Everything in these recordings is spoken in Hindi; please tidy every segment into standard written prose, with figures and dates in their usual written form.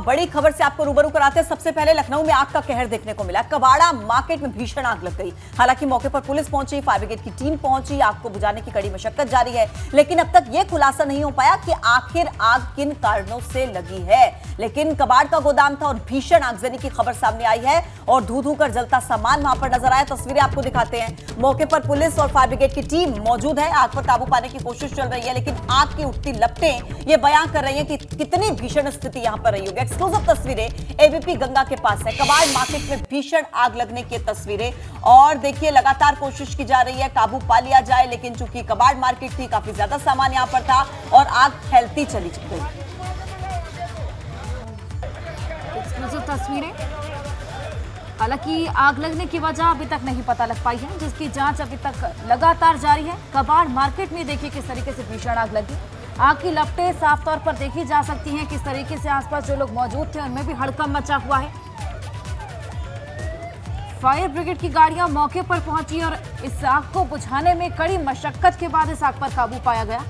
बड़ी खबर से आपको रूबरू कराते हैं। सबसे पहले लखनऊ में आग का कहर देखने को मिला। कबाड़ा मार्केट में भीषण आग लग गई। हालांकि मौके पर पुलिस पहुंची, फायर ब्रिगेड की टीम पहुंची, आग को बुझाने की कड़ी मशक्कत जारी है, लेकिन अब तक यह खुलासा नहीं हो पाया कि आखिर आग किन कारणों से लगी है। लेकिन कबाड़ का गोदाम था और भीषण आगजनी की खबर सामने आई है और धू धू कर जलता सामान वहां पर नजर आया। तस्वीरें आपको दिखाते हैं। मौके पर पुलिस और फायर ब्रिगेड की टीम मौजूद है। आग पर काबू पाने की कोशिश चल रही है, लेकिन आग की उठती लपटें ये बयां कर रही है कि कितनी भीषण स्थिति यहां पर रही होगी। एक्सक्लूसिव तस्वीरें एबीपी गंगा के पास है। कबाड़ मार्केट में भीषण आग लगने की तस्वीरें और देखिए लगातार कोशिश की जा रही है काबू पा लिया जाए, लेकिन चूंकि कबाड़ मार्केट थी, काफी ज्यादा सामान यहां पर था और आग फैलती चली गई। एक्सक्लूसिव तस्वीरें। हालांकि आग लगने की वजह अभी तक नहीं पता लग पाई है, जिसकी जांच अभी तक लगातार जारी है। कबाड़ मार्केट में देखिए किस तरीके से भीषण आग लगी। आग की लपटें साफ तौर पर देखी जा सकती हैं। किस तरीके से आसपास जो लोग मौजूद थे उनमें भी हड़कंप मचा हुआ है। फायर ब्रिगेड की गाड़ियां मौके पर पहुंची और इस आग को बुझाने में कड़ी मशक्कत के बाद इस आग पर काबू पाया गया।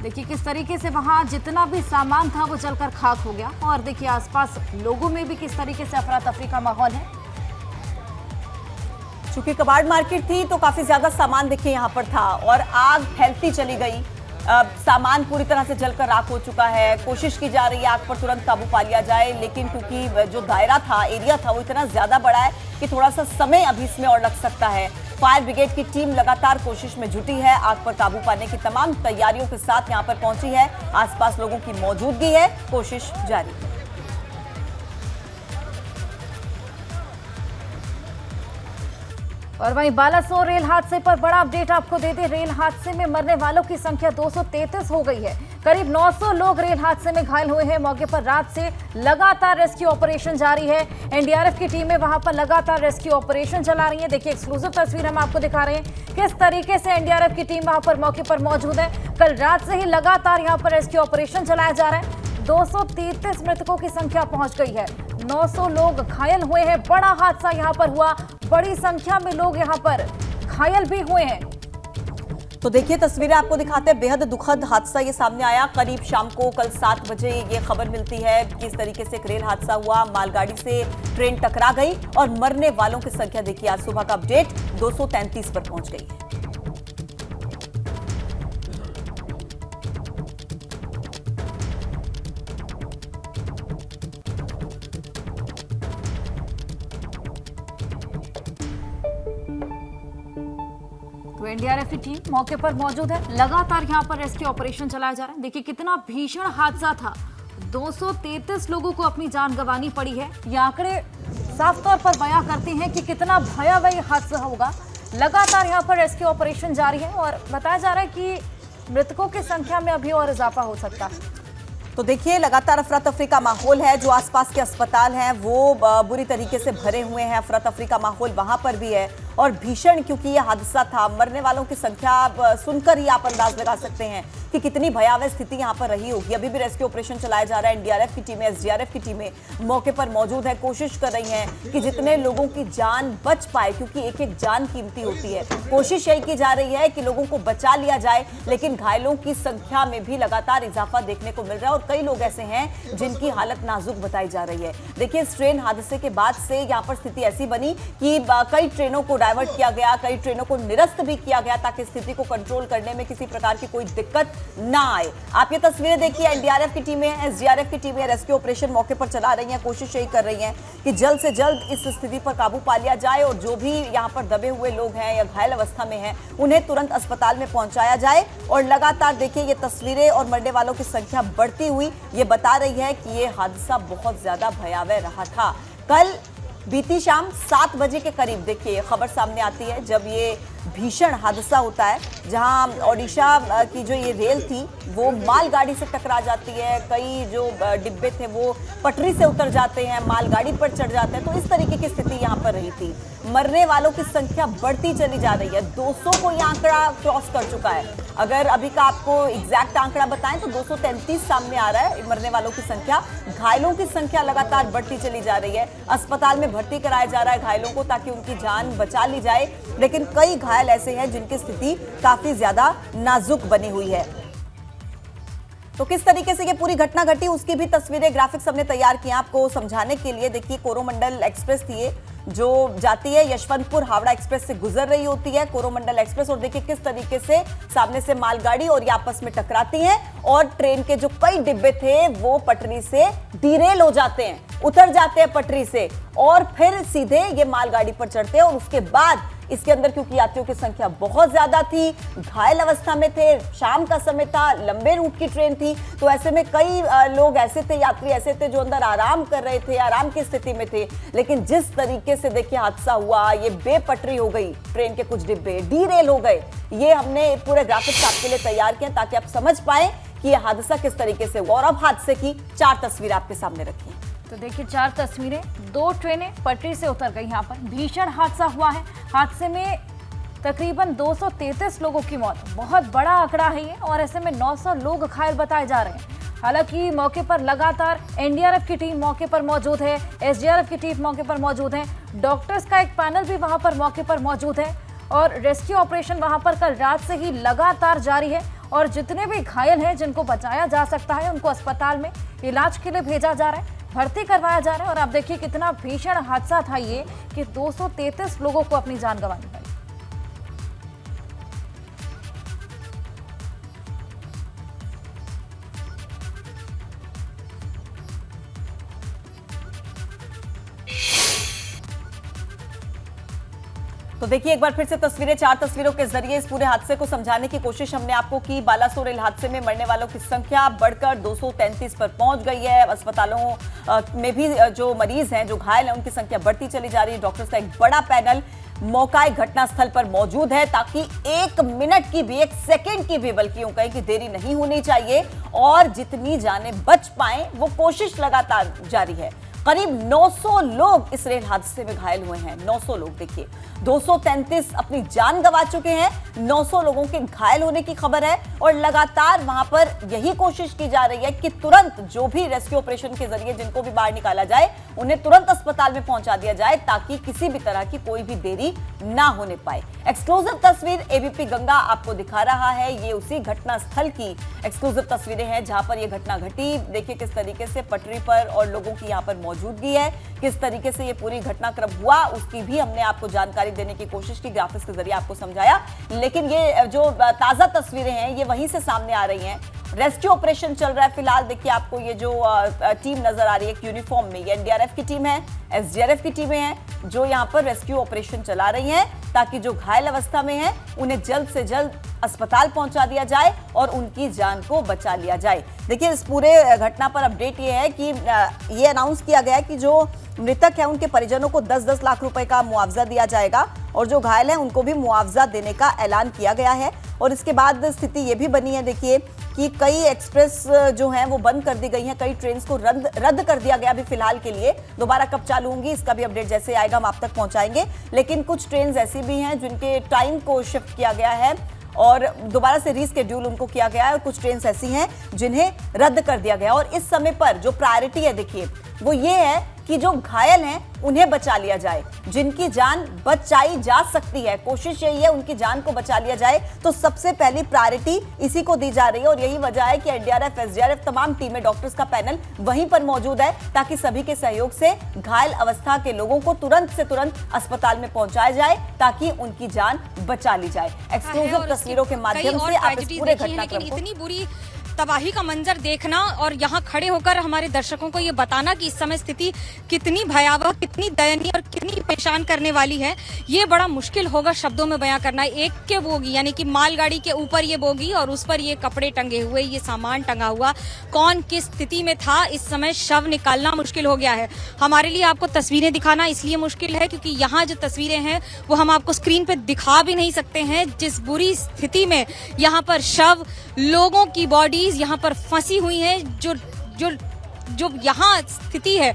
देखिए किस तरीके से वहां जितना भी सामान था वो जलकर खाक हो गया और देखिए आसपास लोगों में भी किस तरीके से अफरा तफरी का माहौल है। चूंकि कबाड़ मार्केट थी तो काफी ज्यादा सामान देखिए यहाँ पर था और आग फैलती चली गई। सामान पूरी तरह से जलकर राख हो चुका है। कोशिश की जा रही है आग पर तुरंत काबू पा लिया जाए, लेकिन क्योंकि जो दायरा था, एरिया था, वो इतना ज्यादा बड़ा है कि थोड़ा सा समय अभी इसमें और लग सकता है। फायर ब्रिगेड की टीम लगातार कोशिश में जुटी है। आग पर काबू पाने की तमाम तैयारियों के साथ यहां पर पहुंची है। आसपास लोगों की मौजूदगी है, कोशिश जारी है। और वहीं बालासोर रेल हादसे पर बड़ा अपडेट आपको दे दें। रेल हादसे में मरने वालों की संख्या 233 हो गई है। करीब 900 लोग रेल हादसे में घायल हुए हैं। मौके पर रात से लगातार रेस्क्यू ऑपरेशन जारी है। एनडीआरएफ की टीमें वहां पर लगातार रेस्क्यू ऑपरेशन चला रही है। देखिए एक्सक्लूसिव तस्वीर हम आपको दिखा रहे हैं किस तरीके से एनडीआरएफ की टीम वहां पर मौके पर मौजूद है। कल रात से ही लगातार यहां पर रेस्क्यू ऑपरेशन चलाया जा रहा है। 233 मृतकों की संख्या पहुंच गई है। 900 लोग घायल हुए हैं। बड़ा हादसा यहां पर हुआ, बड़ी संख्या में लोग यहां पर घायल भी हुए हैं। तो देखिए तस्वीरें आपको दिखाते हैं। बेहद दुखद हादसा ये सामने आया। करीब शाम को कल 7 बजे ये खबर मिलती है कि इस तरीके से एक रेल हादसा हुआ। मालगाड़ी से ट्रेन टकरा गई और मरने वालों की संख्या देखिए आज सुबह का अपडेट 233 पर पहुंच गई है। तो एनडीआरएफ की टीम मौके पर मौजूद है। लगातार यहां पर रेस्क्यू ऑपरेशन चलाया जा रहा है। देखिए कितना भीषण हादसा था। 233 लोगों को अपनी जान गंवानी पड़ी है। ये आंकड़े साफ तौर पर बयां करते हैं कि कितना भयावह हादसा होगा। लगातार यहां पर रेस्क्यू ऑपरेशन जारी है और बताया जा रहा है कि मृतकों की संख्या में अभी और इजाफा हो सकता है। तो देखिए लगातार अफरा तफरी का माहौल है। जो आसपास के अस्पताल हैं वो बुरी तरीके से भरे हुए हैं। अफरा तफरी का माहौल वहां पर भी है और भीषण क्योंकि ये हादसा था। मरने वालों की संख्या सुनकर ही आप अंदाज लगा सकते हैं कि कितनी भयावह स्थिति यहां पर रही होगी। अभी भी रेस्क्यू ऑपरेशन चलाया जा रहा है। एनडीआरएफ की टीमें, एसडीआरएफ की टीमें मौके पर मौजूद है, कोशिश कर रही हैं कि जितने लोगों की जान बच पाए, क्योंकि एक एक जान कीमती होती है। कोशिश यही की जा रही है कि लोगों को बचा लिया जाए, लेकिन घायलों की संख्या में भी लगातार इजाफा देखने को मिल रहा है और कई लोग ऐसे हैं जिनकी हालत नाजुक बताई जा रही है। देखिए इस ट्रेन हादसे के बाद से यहाँ पर स्थिति ऐसी बनी कि कई ट्रेनों को डायवर्ट किया गया, कई ट्रेनों को निरस्त भी किया गया ताकि स्थिति को कंट्रोल करने में किसी प्रकार की कोई दिक्कत ना आए। आप ये तस्वीरें देखिए। एनडीआरएफ की टीमें, एसडीआरएफ की टीमें रेस्क्यू ऑपरेशन मौके पर चला रही हैं। कोशिश यही कर रही हैं कि जल्द से जल्द इस स्थिति पर काबू पा लिया जाए और जो भी यहाँ पर दबे हुए लोग हैं या घायल अवस्था में हैं उन्हें तुरंत अस्पताल में पहुंचाया जाए। और लगातार देखिए ये तस्वीरें और मरने वालों की संख्या बढ़ती हुई ये बता रही है कि ये हादसा बहुत ज्यादा भयावह रहा था। कल बीती शाम 7 बजे के करीब देखिए खबर सामने आती है जब ये भीषण हादसा होता है, जहां ओडिशा की जो ये रेल थी वो मालगाड़ी से टकरा जाती है। कई जो डिब्बे थे वो पटरी से उतर जाते हैं, मालगाड़ी पर चढ़ जाते हैं। तो इस तरीके की स्थिति यहाँ पर रही थी। मरने वालों की संख्या बढ़ती चली जा रही है। 200 को ये आंकड़ा क्रॉस कर चुका है। अगर अभी का आपको एग्जैक्ट आंकड़ा बताएं तो 233 सामने आ रहा है मरने वालों की संख्या। घायलों की संख्या लगातार बढ़ती चली जा रही है। अस्पताल में भर्ती कराया जा रहा है घायलों को ताकि उनकी जान बचा ली जाए, लेकिन कई घायल ऐसे हैं जिनकी स्थिति काफी ज्यादा नाजुक बनी हुई है। तो किस तरीके से ये पूरी घटना घटी उसकी भी तस्वीरें, ग्राफिक्स हमने तैयार किए आपको समझाने के लिए। देखिए कोरोमंडल एक्सप्रेस थी ये, जो जाती है यशवंतपुर हावड़ा एक्सप्रेस से गुजर रही होती है कोरोमंडल एक्सप्रेस, और देखिए किस तरीके से सामने से मालगाड़ी और ये आपस में टकराती हैं और ट्रेन के जो कई डिब्बे थे वो पटरी से डिरेल हो जाते हैं, उतर जाते हैं पटरी से और फिर सीधे ये मालगाड़ी पर चढ़ते हैं। और उसके बाद इसके अंदर क्योंकि यात्रियों की संख्या बहुत ज्यादा थी, घायल अवस्था में थे, शाम का समय था, लंबे रूट की ट्रेन थी, तो ऐसे में कई लोग ऐसे थे, यात्री ऐसे थे जो अंदर आराम कर रहे थे, आराम की स्थिति में थे। लेकिन जिस तरीके से देखिए हादसा हुआ, ये बेपटरी हो गई, ट्रेन के कुछ डिब्बे डीरेल हो गए। ये हमने पूरे ग्राफिक्स आपके लिए तैयार किए ताकि आप समझ पाए कि यह हादसा किस तरीके से हुआ। और अब हादसे की 4 तस्वीर आपके सामने रखी है। तो देखिए 4 तस्वीरें, 2 ट्रेनें पटरी से उतर गई। यहाँ पर भीषण हादसा हुआ है। हादसे में तकरीबन 233 लोगों की मौत, बहुत बड़ा आंकड़ा है ये, और ऐसे में 900 लोग घायल बताए जा रहे हैं। हालांकि मौके पर लगातार एनडीआरएफ की टीम मौके पर मौजूद है, एसडीआरएफ की टीम मौके पर मौजूद है, डॉक्टर्स का एक पैनल भी वहां पर मौके पर मौजूद है और रेस्क्यू ऑपरेशन वहां पर कल रात से ही लगातार जारी है। और जितने भी घायल हैं, जिनको बचाया जा सकता है, उनको अस्पताल में इलाज के लिए भेजा जा रहा है, भर्ती करवाया जा रहा है। और आप देखिए कितना भीषण हादसा था ये कि 233 लोगों को अपनी जान गंवानी पड़ी। तो देखिए एक बार फिर से तस्वीरें, 4 तस्वीरों के जरिए इस पूरे हादसे को समझाने की कोशिश हमने आपको की। बालासोर रेल हादसे में मरने वालों की संख्या बढ़कर 233 पर पहुंच गई है। अस्पतालों में भी जो मरीज हैं, जो घायल हैं, उनकी संख्या बढ़ती चली जा रही है। डॉक्टर्स का एक बड़ा पैनल मौका घटनास्थल पर मौजूद है ताकि 1 मिनट की भी, 1 सेकेंड की भी, बल्कि यूं कहें कि देरी नहीं होनी चाहिए और जितनी जानें बच पाएं वो कोशिश लगातार जारी है। करीब 900 लोग इस रेल हादसे में घायल हुए हैं। 900 लोग, देखिए 233 अपनी जान गंवा चुके हैं, 900 लोगों के घायल होने की खबर है और लगातार वहां पर यही कोशिश की जा रही है कि तुरंत जो भी रेस्क्यू ऑपरेशन के जरिए जिनको भी बाहर निकाला जाए, उन्हें तुरंत अस्पताल में पहुंचा दिया जाए ताकि किसी भी तरह की कोई भी देरी ना होने पाए। एक्सक्लूसिव तस्वीर एबीपी गंगा आपको दिखा रहा है। ये उसी घटना स्थल की एक्सक्लूसिव तस्वीरें हैं जहां पर यह घटना घटी। देखिए किस तरीके से पटरी पर और लोगों की यहां पर मौजूदगी है, किस तरीके से ये पूरी घटनाक्रम हुआ उसकी भी हमने आपको जानकारी देने की कोशिश की, ग्राफिक्स के जरिए आपको समझाया। लेकिन ये जो ताजा तस्वीरें हैं ये वहीं से सामने आ रही हैं। रेस्क्यू ऑपरेशन चल रहा है फिलहाल। देखिए आपको ये जो टीम नजर आ रही है यूनिफॉर्म में, ये एनडीआरएफ की टीम है, एसडीआरएफ की टीमें हैं जो यहाँ पर रेस्क्यू ऑपरेशन चला रही हैं ताकि जो घायल अवस्था में हैं उन्हें जल्द से जल्द अस्पताल पहुंचा दिया जाए और उनकी जान को बचा लिया जाए। देखिए इस पूरे घटना पर अपडेट ये है कि ये अनाउंस किया गया है कि जो मृतक है उनके परिजनों को 10-10 लाख रुपए का मुआवजा दिया जाएगा और जो घायल हैं उनको भी मुआवजा देने का ऐलान किया गया है। और इसके बाद स्थिति ये भी बनी है, देखिए कि कई एक्सप्रेस जो हैं वो बंद कर दी गई हैं, कई ट्रेन को रद्द कर दिया गया अभी फिलहाल के लिए। दोबारा कब चालू होंगी इसका भी अपडेट जैसे आएगा हम आप तक पहुंचाएंगे। लेकिन कुछ ट्रेन ऐसी भी हैं जिनके टाइम को शिफ्ट किया गया है और दोबारा से रीस्केड्यूल उनको किया गया है और कुछ ट्रेन ऐसी हैं जिन्हें रद्द कर दिया गया। और इस समय पर जो प्रायोरिटी है देखिए वो ये है कि जो घायल हैं उन्हें बचा लिया जाए, जिनकी जान बचाई जा सकती है, कोशिश यही है उनकी जान को बचा लिया जाए। तो सबसे पहली प्रायोरिटी इसी को दी जा रही है और यही वजह है कि एनडीआरएफ, एसडीआरएफ तमाम टीमें, डॉक्टर्स का पैनल वहीं पर मौजूद है ताकि सभी के सहयोग से घायल अवस्था के लोगों को तुरंत से तुरंत अस्पताल में पहुंचाया जाए ताकि उनकी जान बचा ली जाए। एक्सक्लूसिव तस्वीरों के माध्यम से आप इस पूरे घटनाक्रम को, इतनी बुरी तबाही का मंजर देखना और यहाँ खड़े होकर हमारे दर्शकों को ये बताना कि इस समय स्थिति कितनी भयावह, कितनी दयनीय और कितनी परेशान करने वाली है, ये बड़ा मुश्किल होगा शब्दों में बयां करना। एक के बोगी यानी कि मालगाड़ी के ऊपर ये बोगी और उस पर ये कपड़े टंगे हुए, ये सामान टंगा हुआ, कौन किस स्थिति में था इस समय शव निकालना मुश्किल हो गया है। हमारे लिए आपको तस्वीरें दिखाना इसलिए मुश्किल है क्योंकि यहाँ जो तस्वीरें हैं वो हम आपको स्क्रीन पे दिखा भी नहीं सकते हैं। जिस बुरी स्थिति में यहाँ पर शव, लोगों की बॉडी यहाँ पर फंसी हुई है, जो यहाँ स्थिति है,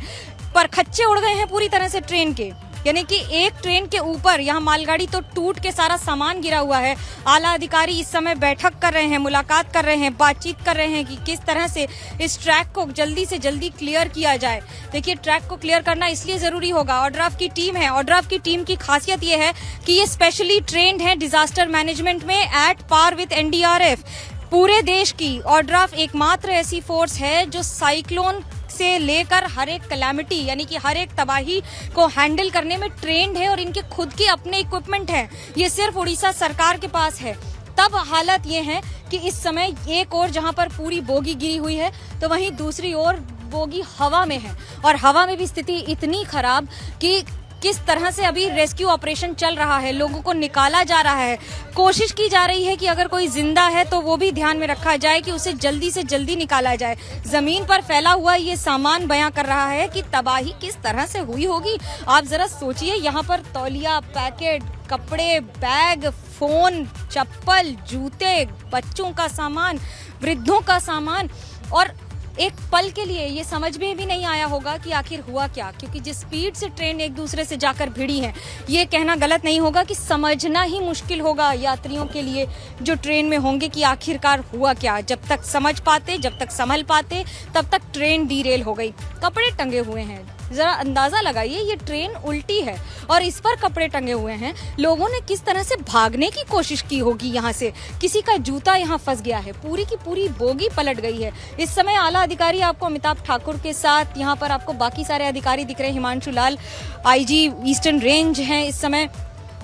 पर खच्चे उड़ गए हैं पूरी तरह से ट्रेन के, यानी कि एक ट्रेन के ऊपर यहाँ मालगाड़ी तो टूट के सारा सामान गिरा हुआ है। आला अधिकारी इस समय बैठक कर रहे हैं, मुलाकात कर रहे हैं, बातचीत कर रहे हैं कि किस तरह से इस ट्रैक को जल्दी से जल्दी क्लियर किया जाए। देखिए ट्रैक को क्लियर करना इसलिए जरूरी होगा, ओड्राफ की टीम है, ओड्राफ की टीम की खासियत ये है कि ये स्पेशली ट्रेंड है डिजास्टर मैनेजमेंट में एट पार विद एनडीआरएफ। पूरे देश की ऑड्राफ एकमात्र ऐसी फोर्स है जो साइक्लोन से लेकर हर एक कैलामिटी यानी कि हर एक तबाही को हैंडल करने में ट्रेंड है और इनके खुद के अपने इक्विपमेंट हैं। ये सिर्फ उड़ीसा सरकार के पास है। तब हालत ये है कि इस समय एक ओर जहां पर पूरी बोगी गिरी हुई है तो वहीं दूसरी ओर बोगी हवा में है और हवा में भी स्थिति इतनी खराब कि किस तरह से अभी रेस्क्यू ऑपरेशन चल रहा है, लोगों को निकाला जा रहा है। कोशिश की जा रही है कि अगर कोई जिंदा है तो वो भी ध्यान में रखा जाए कि उसे जल्दी से जल्दी निकाला जाए। जमीन पर फैला हुआ ये सामान बयां कर रहा है कि तबाही किस तरह से हुई होगी। आप जरा सोचिए, यहाँ पर तौलिया, पैकेट, कपड़े, बैग, फोन, चप्पल, जूते, बच्चों का सामान, वृद्धों का सामान। और एक पल के लिए ये समझ में भी नहीं आया होगा कि आखिर हुआ क्या, क्योंकि जिस स्पीड से ट्रेन एक दूसरे से जाकर भिड़ी है, ये कहना गलत नहीं होगा कि समझना ही मुश्किल होगा यात्रियों के लिए जो ट्रेन में होंगे कि आखिरकार हुआ क्या। जब तक समझ पाते, जब तक संभल पाते, तब तक ट्रेन डीरेल हो गई। कपड़े टंगे हुए हैं, जरा अंदाजा लगाइए, ये ट्रेन उल्टी है और इस पर कपड़े टंगे हुए हैं। लोगों ने किस तरह से भागने की कोशिश की होगी यहाँ से। किसी का जूता यहाँ फंस गया है, पूरी की पूरी बोगी पलट गई है। इस समय आला अधिकारी आपको अमिताभ ठाकुर के साथ, यहाँ पर आपको बाकी सारे अधिकारी दिख रहे हैं। हिमांशु लाल आईजी ईस्टर्न रेंज हैं, इस समय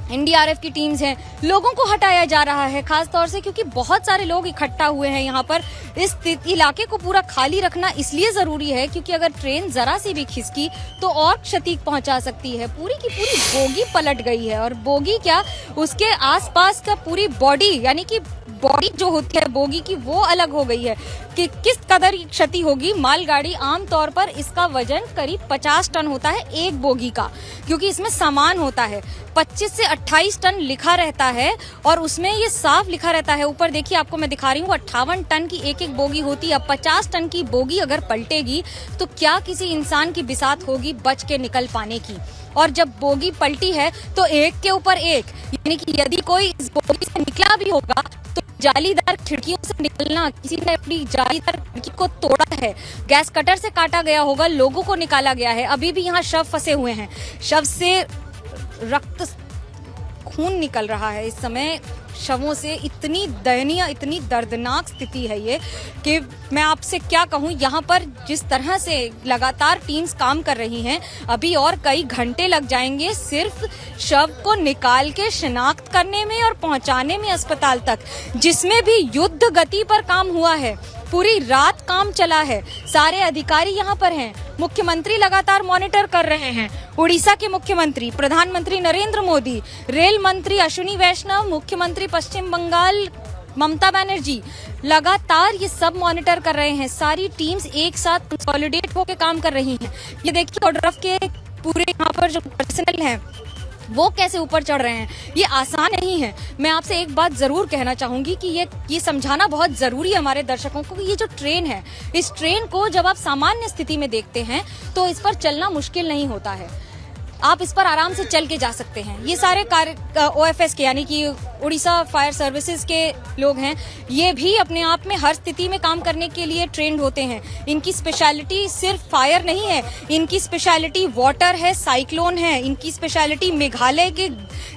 एनडीआरएफ की टीम्स हैं। लोगों को हटाया जा रहा है खास तौर से क्योंकि बहुत सारे लोग इकट्ठा हुए हैं यहाँ पर। इस इलाके को पूरा खाली रखना इसलिए जरूरी है क्योंकि अगर ट्रेन जरा सी भी खिसकी तो और क्षति पहुंचा सकती है। पूरी की पूरी बोगी पलट गई है और बोगी क्या, उसके आसपास का पूरी बॉडी यानी कि बॉडी जो होती है बोगी की वो अलग हो गई है कि किस कदर क्षति होगी। मालगाड़ी आमतौर पर इसका वजन करीब 50 टन होता है एक बोगी का, क्योंकि इसमें सामान होता है। 25 से 28 टन लिखा रहता है और उसमें ये साफ लिखा रहता है। ऊपर देखिए, आपको मैं दिखा रही हूँ, 58 टन की एक एक बोगी होती है। अब 50 टन की बोगी अगर पलटेगी तो क्या किसी इंसान की बिसात होगी बच के निकल पाने की। और जब बोगी पलटी है तो एक के ऊपर एक, यानी कि यदि कोई इस बोगी से निकला भी होगा तो जालीदार खिड़कियों से निकलना, किसी ने अपनी जालीदार खिड़की को तोड़ा है, गैस कटर से काटा गया होगा, लोगों को निकाला गया है। अभी भी यहाँ शव फंसे हुए हैं, शव से रक्त खून निकल रहा है। इस समय शवों से इतनी दयनीय, इतनी दर्दनाक स्थिति है ये कि मैं आपसे क्या कहूँ। यहाँ पर जिस तरह से लगातार टीम्स काम कर रही हैं, अभी और कई घंटे लग जाएंगे सिर्फ शव को निकाल के शिनाख्त करने में और पहुंचाने में अस्पताल तक, जिसमें भी युद्ध गति पर काम हुआ है। पूरी रात काम चला है, सारे अधिकारी यहाँ पर हैं, मुख्यमंत्री लगातार मॉनिटर कर रहे हैं। उड़ीसा के मुख्यमंत्री, प्रधानमंत्री नरेंद्र मोदी, रेल मंत्री अश्विनी वैष्णव, मुख्यमंत्री पश्चिम बंगाल ममता बनर्जी लगातार ये सब मॉनिटर कर रहे हैं। सारी टीम्स एक साथ कंसोलिडेट होकर काम कर रही हैं। ये देखिए ऑड्राफ के पूरे यहाँ पर जो पर्सनल हैं वो कैसे ऊपर चढ़ रहे हैं। ये आसान नहीं है। मैं आपसे एक बात जरूर कहना चाहूंगी कि ये समझाना बहुत जरूरी है हमारे दर्शकों को कि ये जो ट्रेन है, इस ट्रेन को जब आप सामान्य स्थिति में देखते हैं तो इस पर चलना मुश्किल नहीं होता है। आप इस पर आराम से चल के जा सकते हैं। ये सारे OFS के यानी कि उड़ीसा फायर सर्विसेज के लोग हैं, ये भी अपने आप में हर स्थिति में काम करने के लिए ट्रेंड होते हैं। इनकी स्पेशलिटी सिर्फ फायर नहीं है, इनकी स्पेशलिटी वाटर है, साइक्लोन है, इनकी स्पेशलिटी मेघालय के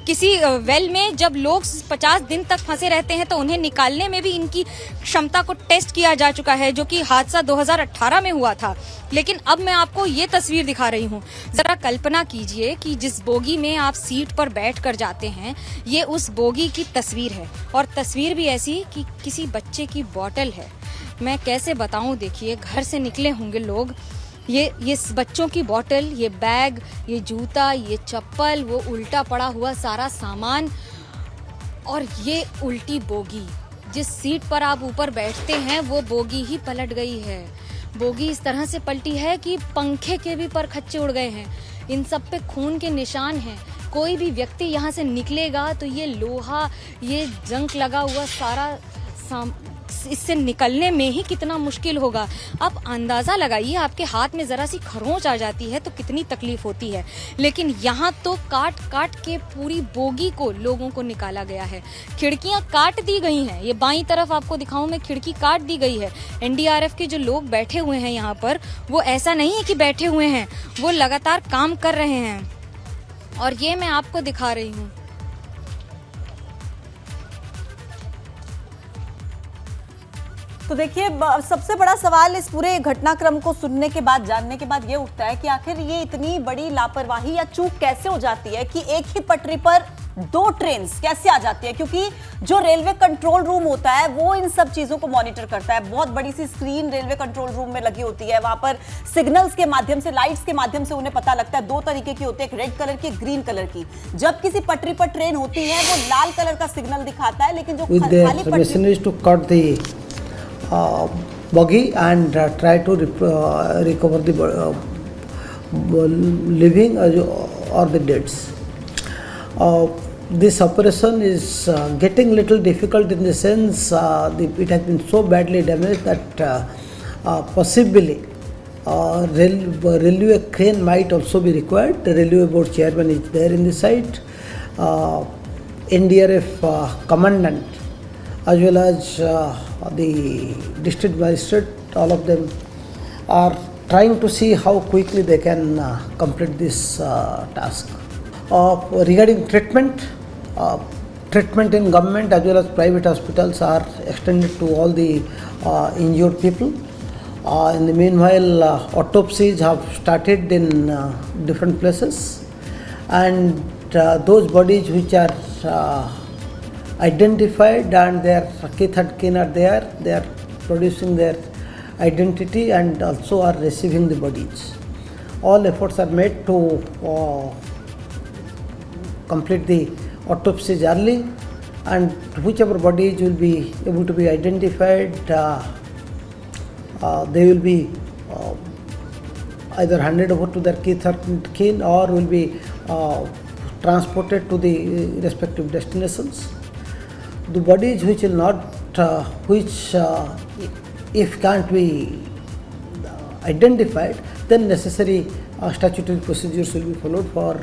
किसी वेल में जब लोग 50 दिन तक फंसे रहते हैं तो उन्हें निकालने में भी इनकी क्षमता को टेस्ट किया जा चुका है, जो कि हादसा 2018 में हुआ था। लेकिन अब मैं आपको ये तस्वीर दिखा रही हूँ। जरा कल्पना कीजिए कि जिस बोगी में आप सीट पर बैठ कर जाते हैं, ये उस बोगी की तस्वीर है और तस्वीर भी ऐसी कि किसी बच्चे की बॉटल है। मैं कैसे बताऊं, देखिए घर से निकले होंगे लोग, ये बच्चों की बॉटल, ये बैग, ये जूता, ये चप्पल, वो उल्टा पड़ा हुआ सारा सामान और ये उल्टी बोगी। जिस सीट पर आप ऊपर बैठते हैं वो बोगी ही पलट गई है। बोगी इस तरह से पलटी है कि पंखे के भी पर खच्चे उड़ गए हैं। इन सब पे खून के निशान हैं। कोई भी व्यक्ति यहाँ से निकलेगा तो ये लोहा, ये जंग लगा हुआ सारा इससे निकलने में ही कितना मुश्किल होगा। आप अंदाजा लगाइए, आपके हाथ में जरा सी खरोंच आ जाती है तो कितनी तकलीफ होती है। लेकिन यहाँ तो काट काट के पूरी बोगी को लोगों को निकाला गया है। खिड़कियां काट दी गई हैं। ये बाईं तरफ आपको दिखाऊं मैं, खिड़की काट दी गई है। एनडीआरएफ के जो लोग बैठे हुए हैं यहाँ पर, वो ऐसा नहीं है कि बैठे हुए हैं, वो लगातार काम कर रहे हैं और ये मैं आपको दिखा रही हूँ। तो देखिए सबसे बड़ा सवाल इस पूरे घटनाक्रम को सुनने के बाद, जानने के बाद ये उठता है कि आखिर ये इतनी बड़ी लापरवाही या चूक कैसे हो जाती है कि एक ही पटरी पर दो ट्रेन कैसे आ जाती है, क्योंकि जो रेलवे कंट्रोल रूम होता है वो इन सब चीजों को मॉनिटर करता है। बहुत बड़ी सी स्क्रीन रेलवे कंट्रोल रूम में लगी होती है, वहां पर सिग्नल्स के माध्यम से, लाइट्स के माध्यम से उन्हें पता लगता है। दो तरीके की होती है, एक रेड कलर की, ग्रीन कलर की। जब किसी पटरी पर ट्रेन होती है वो लाल कलर का सिग्नल दिखाता है, लेकिन जो खाली पटरी buggy and try to recover the living or the deads. This operation is getting little difficult in the sense it has been so badly damaged that possibly railway crane might also be required. The railway board chairman is there in the site. NDRF commandant as well as the district magistrate, all of them are trying to see how quickly they can complete this task. Regarding treatment in government as well as private hospitals are extended to all the injured people. In the meanwhile, autopsies have started in different places, and those bodies which are identified and their kith and kin are there, they are producing their identity and also are receiving the bodies. All efforts are made to complete the autopsies early, and whichever bodies will be able to be identified, they will be either handed over to their kith or kin or will be transported to the respective destinations. The bodies which will not, if can't be identified, then necessary statutory procedures will be followed for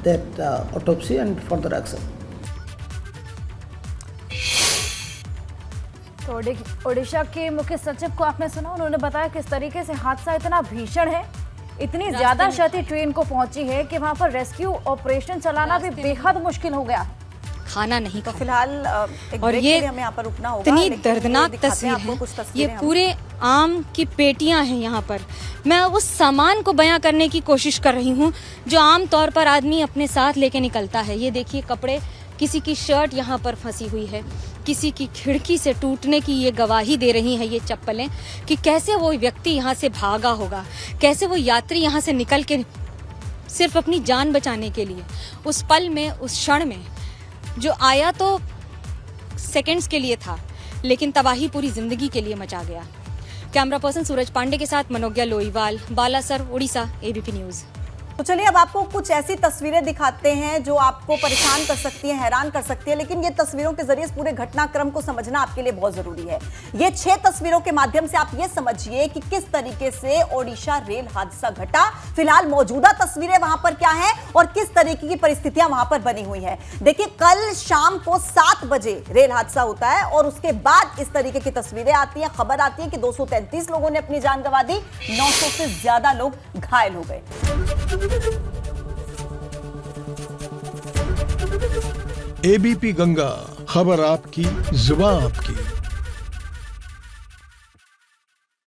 that autopsy and further action. तो ओडिशा के मुख्य सचिव को आपने सुना, उन्होंने बताया किस तरीके से हादसा इतना भीषण है, इतनी ज्यादा क्षति ट्रेन को पहुंची है कि वहां पर रेस्क्यू ऑपरेशन चलाना भी बेहद मुश्किल हो गया। खाना नहीं तो फिलहाल एक और ब्रेक ये के लिए हमें यहाँ पर रुकना होगा, इतनी लेकिन दर्दनाक दिखाते हैं तस्वीर आपको है। कुछ ये तस्वीरें हम। पूरे आम की पेटियां हैं यहाँ पर। मैं उस सामान को बयां करने की कोशिश कर रही हूँ जो आम तौर पर आदमी अपने साथ लेके निकलता है। ये देखिए कपड़े, किसी की शर्ट यहाँ पर फंसी हुई है, किसी की खिड़की से टूटने की ये गवाही दे रही हैं ये चप्पलें कि कैसे वो व्यक्ति यहाँ से भागा होगा, कैसे वो यात्री यहाँ से निकल के सिर्फ अपनी जान बचाने के लिए उस पल में, उस क्षण में जो आया तो सेकंड्स के लिए था, लेकिन तबाही पूरी जिंदगी के लिए मचा गया। कैमरा पर्सन सूरज पांडे के साथ मनोज्ञा लोईवाल, बालासर, उड़ीसा, एबीपी न्यूज। तो चलिए अब आपको कुछ ऐसी तस्वीरें दिखाते हैं जो आपको परेशान कर सकती हैं, हैरान कर सकती है, लेकिन ये तस्वीरों के जरिए इस पूरे घटनाक्रम को समझना आपके लिए बहुत जरूरी है। ये 6 तस्वीरों के माध्यम से आप ये समझिए कि किस तरीके से ओडिशा रेल हादसा घटा। फिलहाल मौजूदा तस्वीरें वहां पर क्या है और किस तरीके की परिस्थितियां वहां पर बनी हुई है। देखिए कल शाम को 7 बजे रेल हादसा होता है और उसके बाद इस तरीके की तस्वीरें आती है, खबर आती है कि 233 लोगों ने अपनी जान गंवा दी, 900 से ज्यादा लोग घायल हो गए। एबीपी गंगा, खबर आपकी, जुबान आपकी।